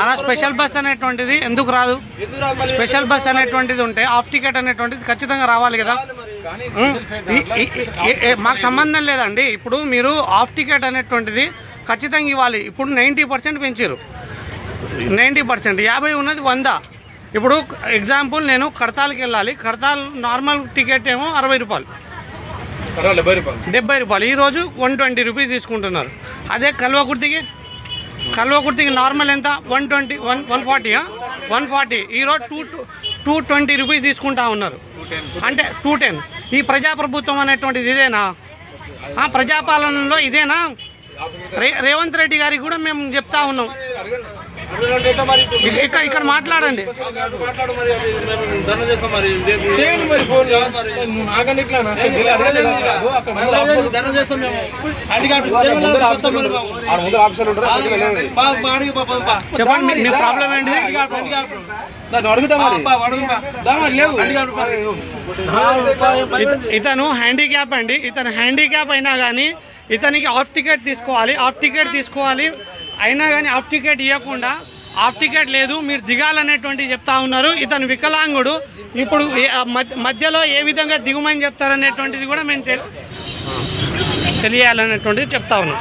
అలా special bus అనేటువంటిది ఎందుకు రాదు? స్పెషల్ బస్ అనేటువంటిది ఉంటే హాఫ్ టికెట్ అనేటువంటిది ఖచ్చితంగా రావాలి కదా. మాకు సంబంధం లేదండి. ఇప్పుడు మీరు హాఫ్ టికెట్ అనేటువంటిది ఖచ్చితంగా ఇవ్వాలి. ఇప్పుడు 90% పెంచారు, 90%, 50 ఉన్నది 100. ఇప్పుడు ఎగ్జాంపుల్ నేను కడతాల్కి వెళ్ళాలి, కడతాల్ నార్మల్ టికెట్ ఏమో 60 రూపాయలు, 70 రూపాయలు. ఈరోజు 120 రూపీస్ తీసుకుంటున్నారు. అదే కల్వకుర్తికి నార్మల్ ఎంత? 120, 140. ఈరోజు 220 రూపీస్ తీసుకుంటా ఉన్నారు. అంటే 210. ఈ ప్రజాప్రభుత్వం అనేటువంటిది ఇదేనా? ప్రజాపాలనలో ఇదేనా? రేవంత్ రెడ్డి గారికి కూడా మేము చెప్తా ఉన్నాం, ఇక్కడ మాట్లాడండి. చెప్పండి మీ ప్రాబ్లం ఏంటి? ఇతను హ్యాండిక్యాప్ అండి. ఇతను హ్యాండిక్యాప్ అయినా కానీ ఇతనికి హాఫ్ టికెట్ తీసుకోవాలి అయినా కానీ హాఫ్ టికెట్ ఇవ్వకుండా హాఫ్ టికెట్ లేదు మీరు దిగాలనేటువంటి చెప్తా ఉన్నారు. ఇతను వికలాంగుడు. ఇప్పుడు మధ్యలో ఏ విధంగా దిగుమని చెప్తారనేటువంటిది కూడా మేము తెలియాలనేటువంటిది చెప్తా ఉన్నాం.